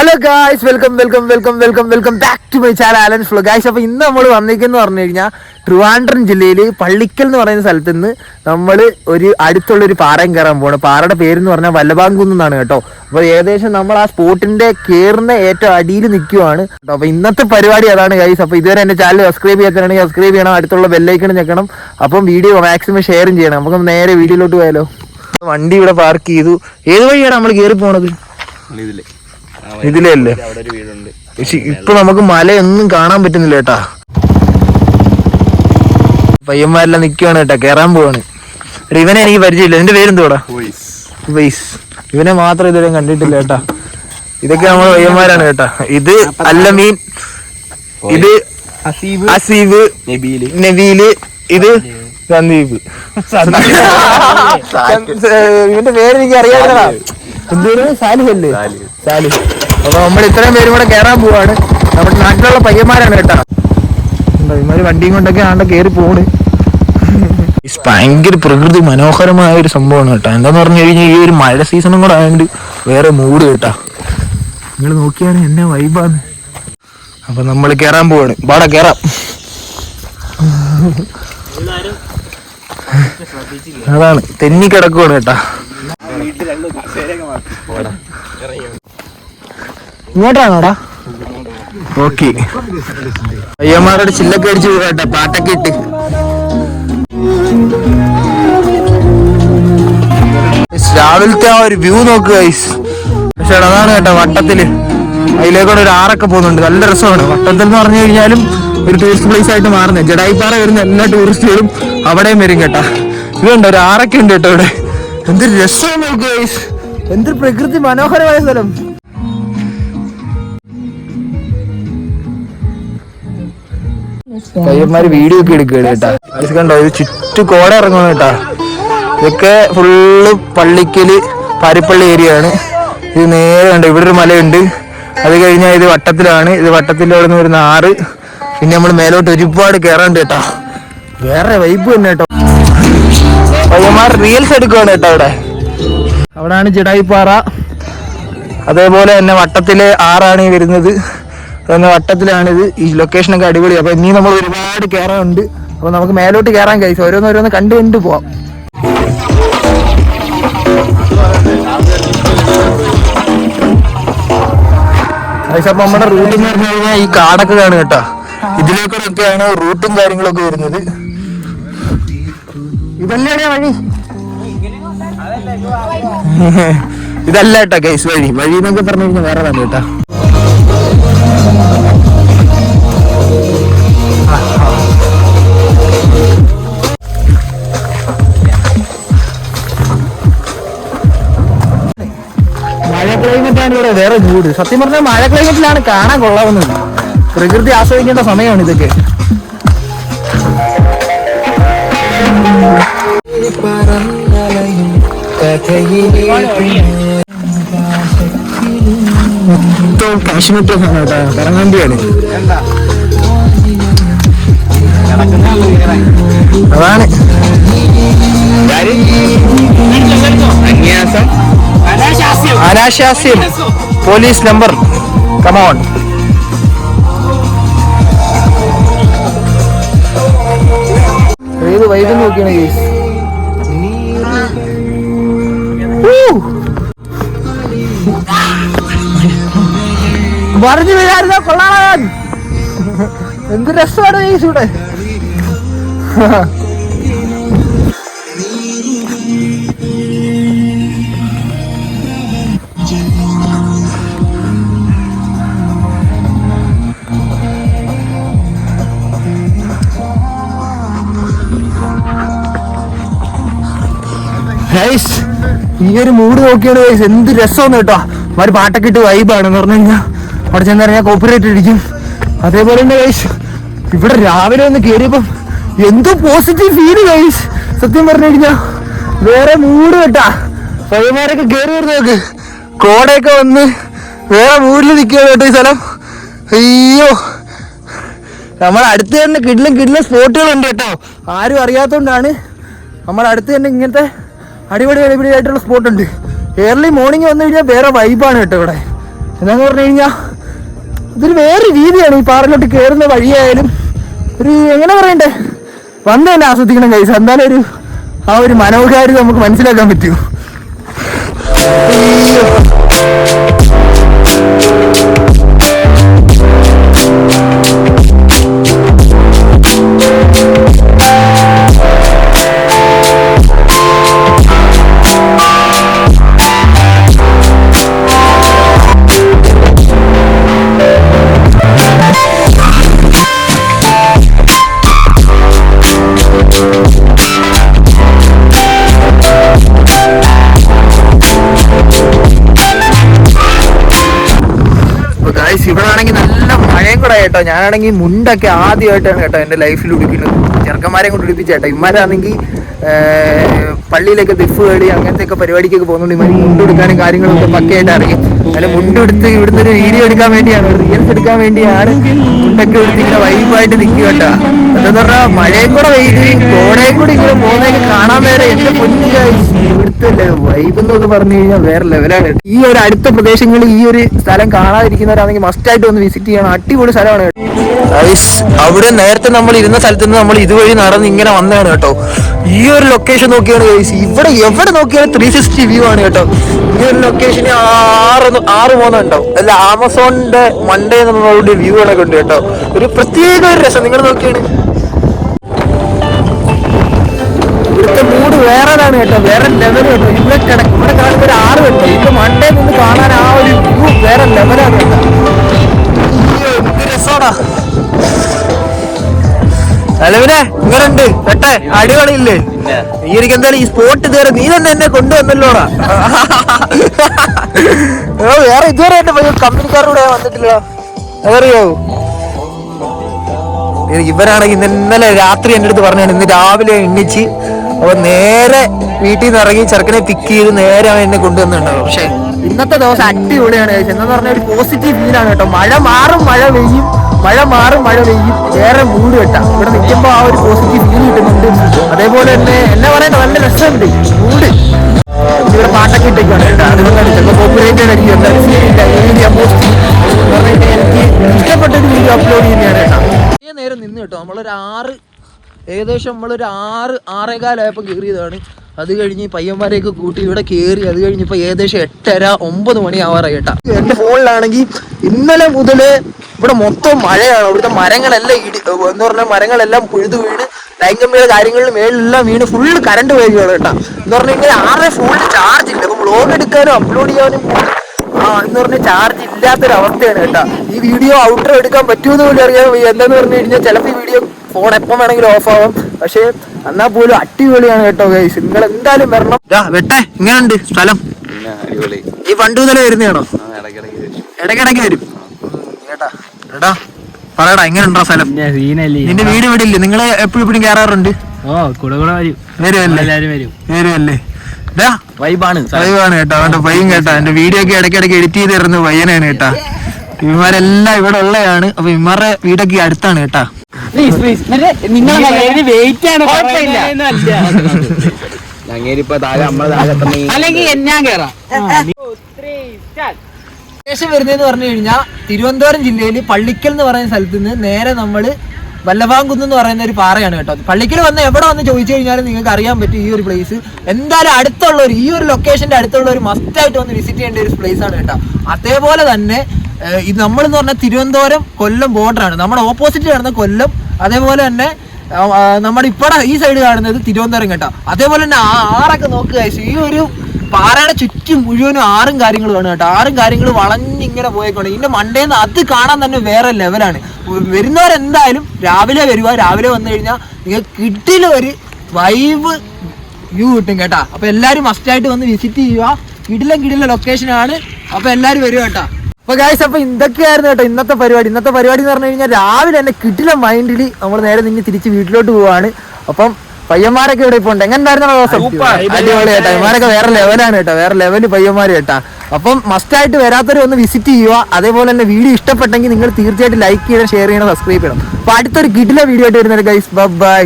Hello guys, welcome back to my channel Alan's vlog. Guys, അപ്പോൾ ഇന്ന് നമ്മൾ വന്നിരിക്കുന്നു പറഞ്ഞു കഴിഞ്ഞാൽ ട്രിവാൻഡ്രം ജില്ലയിൽ പള്ളിക്കൽ എന്ന് പറയുന്ന സ്ഥലത്ത് നിന്ന് നമ്മൾ അടുത്തുള്ളൊരു പാറയും കയറാൻ പോകണം. പാറയുടെ പേരെന്ന് പറഞ്ഞാൽ വല്ലഭാംകുന്ന് എന്നാണ് കേട്ടോ. അപ്പോൾ ഏകദേശം നമ്മൾ ആ സ്പോട്ടിന്റെ കയറുന്ന ഏറ്റവും അടിയിൽ നിൽക്കുവാണ് കേട്ടോ. അപ്പോൾ ഇന്നത്തെ പരിപാടി അതാണ് ഗായ്സ്. അപ്പോൾ ഇതുവരെ എൻ്റെ ചാനൽ സബ്സ്ക്രൈബ് ചെയ്യാത്തതാണെങ്കിൽ സബ്സ്ക്രൈബ് ചെയ്യണം, അടുത്തുള്ള ബെല്ലൈക്കൺ ഞെക്കണം. അപ്പം വീഡിയോ മാക്സിമം ഷെയറും ചെയ്യണം. നമുക്ക് നേരെ വീഡിയോയിലോട്ട് പോയാലോ. വണ്ടി ഇവിടെ പാർക്ക് ചെയ്തു. ഏത് വഴിയാണ് നമ്മൾ കയറി പോണത്? ഇതിലേ അല്ലേ? പക്ഷെ ഇപ്പൊ നമുക്ക് മലയൊന്നും കാണാൻ പറ്റുന്നില്ല കേട്ടാ. പയ്യന്മാരെല്ലാം നിക്കുവാണ് കേട്ടാ, കേറാൻ പോവാണ്. ഇവനെ എനിക്ക് പരിചയമില്ല. എന്റെ പേരെന്തോടാ? വൈസ്. ഇവനെ മാത്രം ഇതുവരെ കണ്ടിട്ടില്ല കേട്ടാ. ഇതൊക്കെ നമ്മളെ പയ്യന്മാരാണ് കേട്ടാ. ഇത് അല്ലമീൻ, ഇത് അസീബ്, നബീല്, ഇത് സന്ദീപ്. ഇവന്റെ പേരെനിക്ക് അറിയാവുന്നതാ. എന്തേലും സാലിഹല്ലേ? സാലിഹ്. അപ്പൊ നമ്മൾ ഇത്രയും പേരും കൂടെ കയറാൻ പോവാണ്. നമ്മുടെ നാട്ടിലുള്ള പയ്യന്മാരാണ് കേട്ടാ. ഇമാര് വണ്ടിയും കൊണ്ടൊക്കെ ആണ്ട കയറി പോണ്. ഭയങ്കര പ്രകൃതി മനോഹരമായ ഒരു സംഭവമാണ് കേട്ടാ. എന്താന്ന് പറഞ്ഞു കഴിഞ്ഞാൽ ഈ ഒരു മഴ സീസണും കൂടെ ആയതുകൊണ്ട് വേറെ മൂഡ് കേട്ടാ. നിങ്ങൾ നോക്കിയാണ് എന്നെ വൈബാണ്. അപ്പൊ നമ്മൾ കയറാൻ പോവാണ്. പാടാ കയറാം. അതാണ് തെന്നി കിടക്കുവാണ് കേട്ടാ. ഇങ്ങോട്ടാണോടാ? ഓക്കെ. പയ്യന്മാരോട് ചില്ലൊക്കെ അടിച്ചു പോകട്ടെ, പാട്ടൊക്കെ ഇട്ട്. രാവിലത്തെ ആ ഒരു വ്യൂ നോക്കുക ഗൈസ്. പക്ഷെ അതാണ് കേട്ടോ, വട്ടത്തില് അതിലേക്കൂടെ ഒരു ആറൊക്കെ പോകുന്നുണ്ട്. നല്ല രസമാണ്. വട്ടത്തിൽ എന്ന് പറഞ്ഞു കഴിഞ്ഞാലും ഒരു ടൂറിസ്റ്റ് പ്ലേസ് ആയിട്ട് മാറുന്നത്. ജഡായിപ്പാറ വരുന്ന എല്ലാ ടൂറിസ്റ്റുകളും അവിടെയും വരും കേട്ടാ. ഇതുണ്ട്, ഒരു ആറൊക്കെ ഉണ്ട് കേട്ടോ ഇവിടെ. എന്തൊരു രസമാണ് നോക്കുക ഗൈസ്. എന്തൊരു പ്രകൃതി മനോഹരമായ സ്ഥലം. പയ്യന്മാര് വീഡിയോ ഒക്കെ എടുക്കുകയാണ് കേട്ടാ. കണ്ടോ, ഇത് ചുറ്റു കോട ഇറങ്ങണം കേട്ടാ. ഇതൊക്കെ ഫുള്ള് പള്ളിക്കല് പാരിപ്പള്ളി ഏരിയ ആണ്. ഇത് നേരെ കണ്ടോ, ഇവിടെ ഒരു മലയുണ്ട്. അത് കഴിഞ്ഞാൽ ഇത് വട്ടത്തിലാണ്. ഇത് വട്ടത്തിലൂടെ നിന്ന് വരുന്ന ആറ്. പിന്നെ നമ്മൾ മേലോട്ട് ഒരുപാട് കയറാണ്ട് കേട്ടാ. വേറെ വൈബ് തന്നെ കേട്ടോ. പയ്യന്മാർ റീൽസ് എടുക്കുകയാണ് കേട്ടോ. അവിടെയാണ് ജഡായിപ്പാറ. അതേപോലെ തന്നെ വട്ടത്തിലെ ആറാണ് ഈ വരുന്നത്. അതുപോലെ വട്ടത്തിലാണിത്. ഈ ലൊക്കേഷനൊക്കെ അടിപൊളി. അപ്പൊ ഇനി നമ്മൾ ഒരുപാട് കയറാനുണ്ട്. അപ്പൊ നമുക്ക് മേലോട്ട് കയറാൻ കഴിയും. ഓരോന്നോരോന്ന് കണ്ടു പോവാം. അപ്പൊ നമ്മുടെ റൂട്ട് എന്ന് പറഞ്ഞു കഴിഞ്ഞാൽ ഈ കാടൊക്കെ കാണും കേട്ടോ. ഇതിലേക്കൊക്കെയാണ് റൂട്ടും കാര്യങ്ങളൊക്കെ വരുന്നത്. ഇതല്ലേ വഴി? ഇതല്ല കേട്ടോ ഗൈസ് വഴി. വഴി എന്നൊക്കെ പറഞ്ഞു കഴിഞ്ഞാൽ വേറെ തന്നെ കേട്ടാ. മഴ ക്ലൈമറ്റാണ് ഇവിടെ വേറെ ചൂട്. സത്യം പറഞ്ഞാൽ മഴ ക്ലൈമറ്റിലാണ് കാണാൻ കൊള്ളാവുന്നത്. പ്രകൃതി ആസ്വദിക്കേണ്ട സമയമാണ് ഇതൊക്കെ. കാശ്മീരിലാണ് കേട്ടോ, കറങ്ങാണ്ടിയാണ്. അതാണ് അനാശാസ്യം പോലീസ് നമ്പർ. കമോൺ. ഏത് വൈബ് നോക്കിയാണ് കേസ്. പറഞ്ഞു വീഴായിരുന്ന കൊള്ളാൻ. എന്ത് രസമാണ് കേസ് ഇവിടെ. ഈ ഒരു മൂഡ് നോക്കിയാണ് ഗൈസ്. എന്ത് രസമാണ് കേട്ടോ. അവര് പാട്ടൊക്കെ ഇട്ട് വൈബാണെന്ന് പറഞ്ഞു കഴിഞ്ഞാൽ അവിടെ ചെന്ന് പറഞ്ഞാൽ കോപ്പറേറ്റ് അടിക്കും. അതേപോലെ തന്നെ ഗൈസ് ഇവിടെ രാവിലെ ഒന്ന് കയറിയപ്പം എന്തോ പോസിറ്റീവ് ഫീല് ഗൈസ്. സത്യം പറഞ്ഞു കഴിഞ്ഞാൽ വേറെ മൂഡ് കേട്ടാ. പയ്യന്മാരൊക്കെ കയറി വരുന്ന നോക്ക്. കോടയൊക്കെ വന്ന് വേറെ മൂഡിൽ നിൽക്കുകയാണ് കേട്ടോ ഈ സ്ഥലം. അയ്യോ, നമ്മുടെ അടുത്ത് തന്നെ കിടിലം സ്പോട്ടുകളുണ്ട് കേട്ടോ. ആരും അറിയാത്തതുകൊണ്ടാണ്. നമ്മുടെ അടുത്ത് തന്നെ ഇങ്ങനത്തെ അടിപൊളിയായിട്ടുള്ള സ്പോട്ടുണ്ട്. ഏർലി മോർണിംഗ് വന്നു കഴിഞ്ഞാൽ വേറെ വൈബാണ് കേട്ടോ ഇവിടെ. എന്താന്ന് പറഞ്ഞു കഴിഞ്ഞാൽ ഇതൊരു വേറെ രീതിയാണ്. ഈ പാറയിലോട്ട് കയറുന്ന വഴിയായാലും ഒരു എങ്ങനെ പറയണ്ടേ, വന്ന് തന്നെ ആസ്വദിക്കണം കൈസ്. എന്തായാലും ആ ഒരു മനോഹാരിത നമുക്ക് മനസ്സിലാക്കാൻ പറ്റൂ. ഇവിടെ ആണെങ്കിൽ നല്ല മഴയും കൂടെ കേട്ടോ. ഞാനാണെങ്കിൽ മുണ്ടൊക്കെ ആദ്യമായിട്ടാണ് കേട്ടോ എൻ്റെ ലൈഫിൽ ഉടുക്കുന്നത്. ചെറുക്കന്മാരെ കൊണ്ട് ഉടുപ്പിച്ച കേട്ടോ. ഇമാരാണെങ്കിൽ പള്ളിയിലൊക്കെ ദിഫ് കളി അങ്ങനത്തെ ഒക്കെ പരിപാടിക്കൊക്കെ പോകുന്നുണ്ട്. ഇമാർ മുണ്ടെടുക്കാനും കാര്യങ്ങളൊക്കെ പക്കയായിട്ട് അറിയും. അതിന് മുണ്ടെടുത്ത് ഇവിടുന്ന് ഒരു വീഡിയോ എടുക്കാൻ വേണ്ടിയാണ്, റീൽസ് എടുക്കാൻ വേണ്ടിയാണ് മുണ്ടൊക്കെ എടുത്ത് ഇങ്ങനെ വൈബായിട്ട് നിൽക്കുക കേട്ടോ. എന്താന്ന് പറഞ്ഞാൽ മഴയും കൂടെ വെയില് കോടയും കൂടി ഇങ്ങനെ പോകുന്നതൊക്കെ കാണാൻ നേരെ എന്റെ പൊന്നിയായി ഇവിടുത്തെ വൈബ് എന്നൊക്കെ പറഞ്ഞു കഴിഞ്ഞാൽ വേറെ ലെവലാണ്. ഈ ഒരു അടുത്ത പ്രദേശങ്ങളിൽ ഈ ഒരു സ്ഥലം കാണാതിരിക്കുന്നവരാണെങ്കിൽ മസ്റ്റായിട്ട് ഒന്ന് വിസിറ്റ് ചെയ്യണം. അടിപൊളി സ്ഥലമാണ് കേട്ടോ. അവിടെ നേരത്തെ നമ്മൾ ഇരുന്ന സ്ഥലത്ത് നിന്ന് നമ്മൾ ഇതുവഴി നടന്ന് ഇങ്ങനെ വന്നതാണ് കേട്ടോ. ഈ ഒരു ലൊക്കേഷൻ നോക്കിയാണ് ഗൈസ്, ഇവിടെ എവിടെ നോക്കിയാലും 360 വ്യൂ ആണ് കേട്ടോ. ഈ ഒരു ലൊക്കേഷന് 6 ഉണ്ടാവും. അല്ല, ആമസോണിന്റെ മണ്ടേ എന്നുള്ള വ്യൂ ആണൊക്കെ ഉണ്ട് കേട്ടോ. ഒരു പ്രത്യേക ഒരു രസം നിങ്ങൾ നോക്കിയാണ്. ഇവിടുത്തെ മൂഡ് വേറെതാണ് കേട്ടോ, വേറെ ലെവൽ കേട്ടോ. ഇവിടെ കാണുന്ന ഒരു 6 കേട്ടോ. ഇപ്പൊ മണ്ടേ നിന്ന് കാണാൻ ആ ഒരു വ്യൂ വേറെ ലെവലാണ് കേട്ടോ. രസോടാ അലവിനെ ഇങ്ങനുണ്ട് പെട്ടെ അടിപൊളിയില്ലേ? നീ എനിക്ക് എന്തായാലും ഈ സ്പോട്ട് ഇതുവരെ നീ തന്നെ എന്നെ കൊണ്ടുവന്നല്ലോടാ. വേറെ ഇതുവരെ എന്റെ കമ്പനിക്കാരുടെ വന്നിട്ടില്ല, അതറിയോ? ഇവരാണെങ്കിൽ ഇന്നലെ രാത്രി എൻ്റെ അടുത്ത് പറഞ്ഞാണ് ഇന്ന് രാവിലെ എണ്ണിച്ച് അപ്പൊ നേരെ വീട്ടിൽ നിന്ന് ഇറങ്ങി ചെറുക്കനെ പിക്ക് ചെയ്ത് നേരെ അവൻ എന്നെ കൊണ്ടുവന്നിട്ടുണ്ടാവും. പക്ഷെ ഇന്നത്തെ ദിവസം അടിപൊളിയാണ്. എന്ന് പറഞ്ഞ ഒരു പോസിറ്റീവ് ഫീലാണ് കേട്ടോ. മഴ മാറും മഴ പെയ്യും, മഴ മാറും മഴ പെയ്യും, വേറെ മൂഡ് കേട്ടാ. ഇവിടെ നിൽക്കുമ്പോൾ ആ ഒരു പോസിറ്റീവ് ഫീൽ കിട്ടുന്നുണ്ട്. അതേപോലെ തന്നെ എന്നാ പറയണ്ട, നല്ല രസമുണ്ട് മൂഡ്. ഇവിടെ പാട്ടൊക്കെ ഇട്ടേക്കാണ് കേട്ടോ. അതുകൊണ്ടാണ് ചിലപ്പോൾ പോപ്പുലേറ്റഡ് ആയിരിക്കും. എന്തായാലും വീഡിയോ പോസ്റ്റ് എനിക്ക് ഇഷ്ടപ്പെട്ടൊരു വീഡിയോ അപ്ലോഡ് ചെയ്യുന്നതാണ് കേട്ടോ. നേരം നിന്ന് കേട്ടോ. ഏകദേശം നമ്മളൊരു 6-6:15 കയറിയതാണ്. അത് കഴിഞ്ഞ് പയ്യന്മാരെയൊക്കെ കൂട്ടി ഇവിടെ കയറി. അത് കഴിഞ്ഞപ്പോൾ ഏകദേശം 8:30-9 മണിയാവാറായി കേട്ടാ. എൻ്റെ ഫോണിലാണെങ്കിൽ ഇന്നലെ മുതൽ ഇവിടെ മൊത്തം മഴയാണ്. ഇവിടുത്തെ മരങ്ങളെല്ലാം എന്ന് പറഞ്ഞാൽ മരങ്ങളെല്ലാം പുഴുതു വീണ് ലൈംഗമ്മിയുടെ കാര്യങ്ങളിൽ മേളിലെല്ലാം വീണ് ഫുള്ള് കറണ്ട് പോയിരിക്കുകയാണ് കേട്ടോ. എന്ന് പറഞ്ഞു കഴിഞ്ഞാൽ ആരുടെ ഫോണിൽ ചാർജ് ഇല്ല. അപ്പം വ്ളോഗ് എടുക്കാനും അപ്ലോഡ് ചെയ്യാനും എന്ന് പറഞ്ഞാൽ ചാർജ് ഇല്ലാത്തൊരവസ്ഥയാണ് കേട്ടോ. ഈ വീഡിയോ ഔട്ടർ എടുക്കാൻ പറ്റുമെന്ന് പോലും അറിയാൻ എന്താന്ന് പറഞ്ഞു കഴിഞ്ഞാൽ ചിലപ്പോൾ ഈ വീഡിയോ ഫോൺ എപ്പം വേണമെങ്കിലും ഓഫ് ആവാം. പക്ഷെ എന്നാൽ പോലും അടിപൊളിയാണ് കേട്ടോ ഗൈസ്. നിങ്ങൾ എന്തായാലും വരണം. വെട്ടെ ഇങ്ങനെയുണ്ട് സ്ഥലം. ഈ പണ്ട് മുതലേ വരുന്നതാണോ? ഇടയ്ക്കിടയ്ക്ക് വരും കേട്ടാ. എടാ പറയടാ, എങ്ങനെയുണ്ടോ സ്ഥലം? നിന്റെ വീട് ഇവിടെ ഇല്ലേ? നിങ്ങള് എപ്പോഴും കയറാറുണ്ട്? വരുമല്ലേ? വൈബാണ് കേട്ടോ. അവന്റെ പയ്യൻ കേട്ടാ. എന്റെ വീഡിയോ ഒക്കെ ഇടയ്ക്കിടയ്ക്ക് എഡിറ്റ് ചെയ്ത് തരുന്ന പയ്യനാണ് കേട്ടാ. ഇവന്മാരെല്ലാം ഇവിടെ ഉള്ളതാണ്. അപ്പൊ ഇവന്മാരുടെ വീടൊക്കെ അടുത്താണ് കേട്ടാ. ശേഷം വരുന്നതെന്ന് പറഞ്ഞു കഴിഞ്ഞാൽ തിരുവനന്തപുരം ജില്ലയില് പള്ളിക്കൽ എന്ന് പറയുന്ന സ്ഥലത്ത് നിന്ന് നേരെ നമ്മള് വല്ലഭാംകുന്ന് എന്ന് പറയുന്ന ഒരു പാറയാണ് കേട്ടോ. പള്ളിക്കൽ വന്ന് എവിടെ വന്ന് ചോദിച്ചു കഴിഞ്ഞാലും നിങ്ങൾക്ക് അറിയാൻ പറ്റും ഈ ഒരു പ്ലേസ്. എന്തായാലും അടുത്തുള്ളവർ ഈ ഒരു ലൊക്കേഷന്റെ അടുത്തുള്ളവർ മസ്റ്റായിട്ട് വന്ന് വിസിറ്റ് ചെയ്യേണ്ട ഒരു പ്ലേസ് ആണ് കേട്ടോ. അതേപോലെ തന്നെ ഇത് നമ്മളെന്ന് പറഞ്ഞാൽ തിരുവനന്തപുരം കൊല്ലം ബോർഡറാണ്. നമ്മുടെ ഓപ്പോസിറ്റ് കാണുന്ന കൊല്ലം, അതേപോലെ തന്നെ നമ്മുടെ ഇപ്പടെ ഈ സൈഡ് കാണുന്നത് തിരുവനന്തപുരം കേട്ടോ. അതേപോലെ തന്നെ ആറൊക്കെ നോക്കുക. ഈ ഒരു പാറയുടെ ചുറ്റും മുഴുവനും 6 കാര്യങ്ങൾ കാണും കേട്ടോ. 6 കാര്യങ്ങൾ വളഞ്ഞിങ്ങനെ പോയേക്കാണ്. ഇതിന്റെ മണ്ടേന്ന് അത് കാണാൻ തന്നെ വേറെ ലെവലാണ്. വരുന്നവരെന്തായാലും രാവിലെ വരിക. രാവിലെ വന്നു കഴിഞ്ഞാൽ നിങ്ങൾക്ക് കിട്ടിലൊരു വൈബ് വ്യൂ കിട്ടും കേട്ടാ. അപ്പൊ എല്ലാരും മസ്റ്റായിട്ട് വന്ന് വിസിറ്റ് ചെയ്യുക. കിടില ലൊക്കേഷനാണ്. അപ്പൊ എല്ലാരും വരിക കേട്ടാ. അപ്പൊ ഗൈസ്, അപ്പൊ ഇതൊക്കെയായിരുന്നു കേട്ടോ ഇന്നത്തെ പരിപാടി എന്ന് പറഞ്ഞു കഴിഞ്ഞാൽ രാവിലെ തന്നെ കിടില മൈൻഡിൽ നമ്മൾ നേരെ നിന്ന് തിരിച്ച് വീട്ടിലോട്ട് പോവാണ്. അപ്പം പയ്യന്മാരൊക്കെ ഇവിടെ ഇപ്പൊ ഉണ്ട്. എങ്ങനെ ഉണ്ടായിരുന്ന ദിവസം? അടിപൊളി കേട്ടോ. ഇവന്മാരൊക്കെ വേറെ ലെവലാണ് കേട്ടോ. വേറെ ലെവല് പയ്യന്മാര് കേട്ടാ. അപ്പം മസ്റ്റായിട്ട് വരാത്തവരെ ഒന്ന് വിസിറ്റ് ചെയ്യുക. അതേപോലെ തന്നെ വീഡിയോ ഇഷ്ടപ്പെട്ടെങ്കിൽ നിങ്ങൾ തീർച്ചയായിട്ടും ലൈക്ക് ചെയ്യണം, ഷെയർ ചെയ്യണം, സബ്സ്ക്രൈബ് ചെയ്യണം. അപ്പൊ അടുത്തൊരു കിടില വീഡിയോ ആയിട്ട് വരുന്നത് ഗൈസ്. ബൈ.